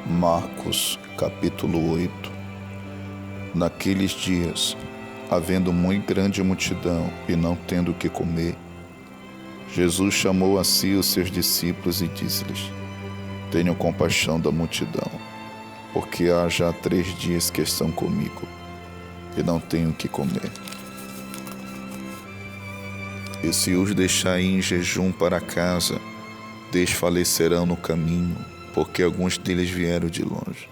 Marcos, capítulo 8. Naqueles dias, havendo muito grande multidão e não tendo o que comer, Jesus chamou a si os seus discípulos e disse-lhes: Tenham compaixão da multidão, porque há já 3 dias que estão comigo e não tenho o que comer. E se os deixar ir em jejum para casa, desfalecerão no caminho, porque alguns deles vieram de longe.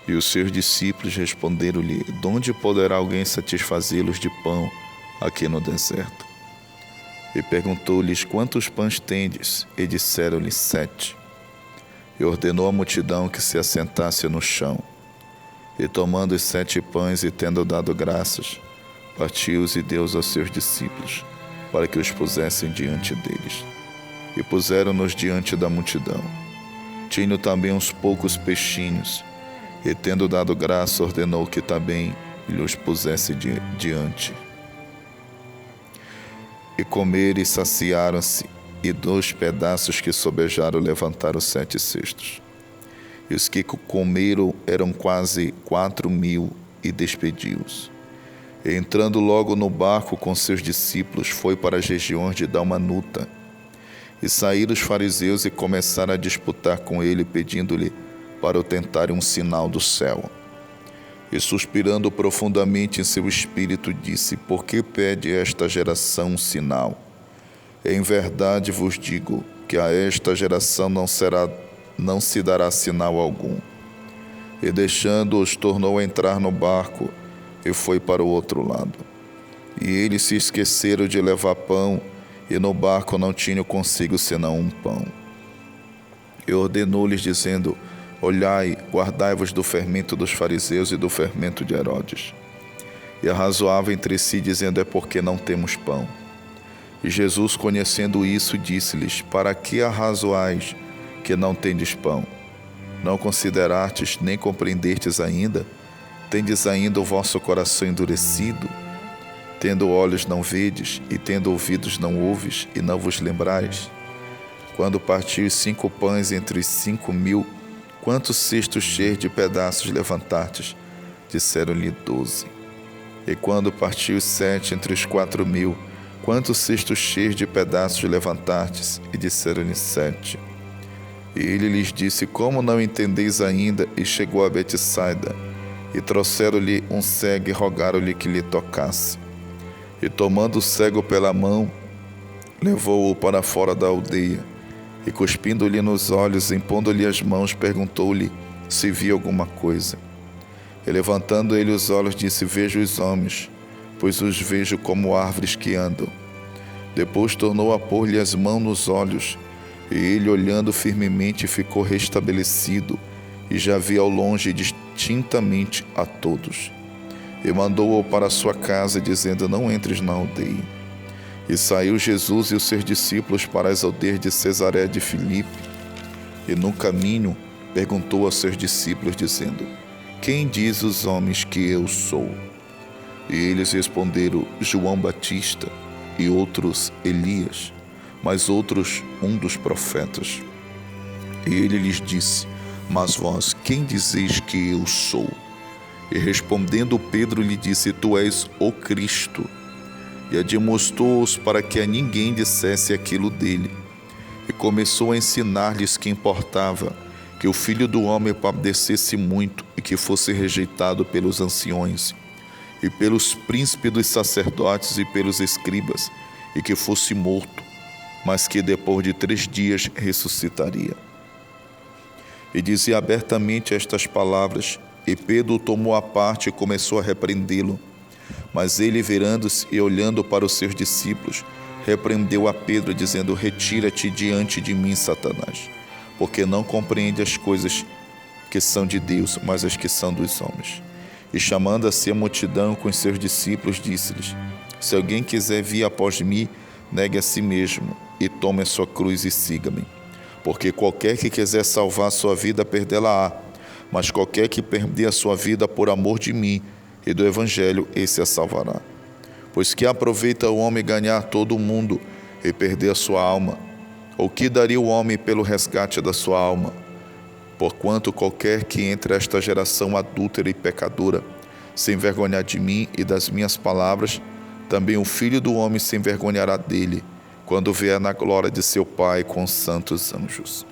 E os seus discípulos responderam-lhe: De onde poderá alguém satisfazê-los de pão aqui no deserto? E perguntou-lhes: Quantos pães tendes? E disseram-lhe: 7. E ordenou à multidão que se assentasse no chão. E tomando os 7 pães e tendo dado graças, partiu-os e deu-os aos seus discípulos, para que os pusessem diante deles. E puseram-nos diante da multidão. Tinham também uns poucos peixinhos, e tendo dado graça, ordenou que também lhes pusesse diante. E comeram e saciaram-se, e 2 pedaços que sobejaram levantaram 7 cestos. E os que comeram eram quase 4.000, e despediu-os. E entrando logo no barco com seus discípulos, foi para as regiões de Dalmanuta. E saíram os fariseus e começaram a disputar com ele, pedindo-lhe para o tentarem um sinal do céu. E suspirando profundamente em seu espírito, disse: Por que pede esta geração um sinal? Em verdade vos digo que a esta geração não se dará sinal algum. E deixando-os, tornou a entrar no barco e foi para o outro lado. E eles se esqueceram de levar pão, e no barco não tinham consigo senão um pão. E ordenou-lhes, dizendo: Olhai, guardai-vos do fermento dos fariseus e do fermento de Herodes. E arrazoavam entre si, dizendo: É porque não temos pão. E Jesus, conhecendo isso, disse-lhes: Para que arrazoais que não tendes pão? Não considerastes nem compreendestes ainda? Tendes ainda o vosso coração endurecido? Tendo olhos não vedes, e tendo ouvidos não ouves, e não vos lembrais? Quando partiu os 5 pães entre os 5.000, quantos cestos cheios de pedaços levantastes? Disseram-lhe 12. E quando partiu os 7 entre os 4.000, quantos cestos cheios de pedaços levantastes? E disseram-lhe 7. E ele lhes disse: Como não entendeis ainda? E chegou a Betsaida, e trouxeram-lhe um cego e rogaram-lhe que lhe tocasse. E tomando o cego pela mão, levou-o para fora da aldeia, e cuspindo-lhe nos olhos, impondo-lhe as mãos, perguntou-lhe se via alguma coisa. E levantando ele os olhos, disse: Vejo os homens, pois os vejo como árvores que andam. Depois tornou a pôr-lhe as mãos nos olhos, e ele, olhando firmemente, ficou restabelecido, e já via ao longe distintamente a todos. E mandou-o para sua casa, dizendo: Não entres na aldeia. E saiu Jesus e os seus discípulos para as aldeias de Cesareia de Filipe. E no caminho perguntou aos seus discípulos, dizendo: Quem diz os homens que eu sou? E eles responderam: João Batista, e outros Elias, mas outros um dos profetas. E ele lhes disse: Mas vós, quem dizeis que eu sou? E respondendo Pedro lhe disse: Tu és o Cristo. E admoestou-os para que a ninguém dissesse aquilo dele. E começou a ensinar-lhes que importava que o Filho do Homem padecesse muito e que fosse rejeitado pelos anciões e pelos príncipes dos sacerdotes e pelos escribas, e que fosse morto, mas que depois de 3 dias ressuscitaria. E dizia abertamente estas palavras, e Pedro o tomou à parte e começou a repreendê-lo. Mas ele, virando-se e olhando para os seus discípulos, repreendeu a Pedro, dizendo: Retira-te diante de mim, Satanás, porque não compreende as coisas que são de Deus, mas as que são dos homens. E chamando a si a multidão com os seus discípulos, disse-lhes: Se alguém quiser vir após mim, negue a si mesmo, e tome a sua cruz e siga-me. Porque qualquer que quiser salvar a sua vida, perdê-la-á. Mas qualquer que perder a sua vida por amor de mim e do Evangelho, esse a salvará. Pois que aproveita o homem ganhar todo o mundo e perder a sua alma? Ou que daria o homem pelo resgate da sua alma? Porquanto qualquer que entre esta geração adúltera e pecadora se envergonhar de mim e das minhas palavras, também o Filho do Homem se envergonhará dele, quando vier na glória de seu Pai com os santos anjos.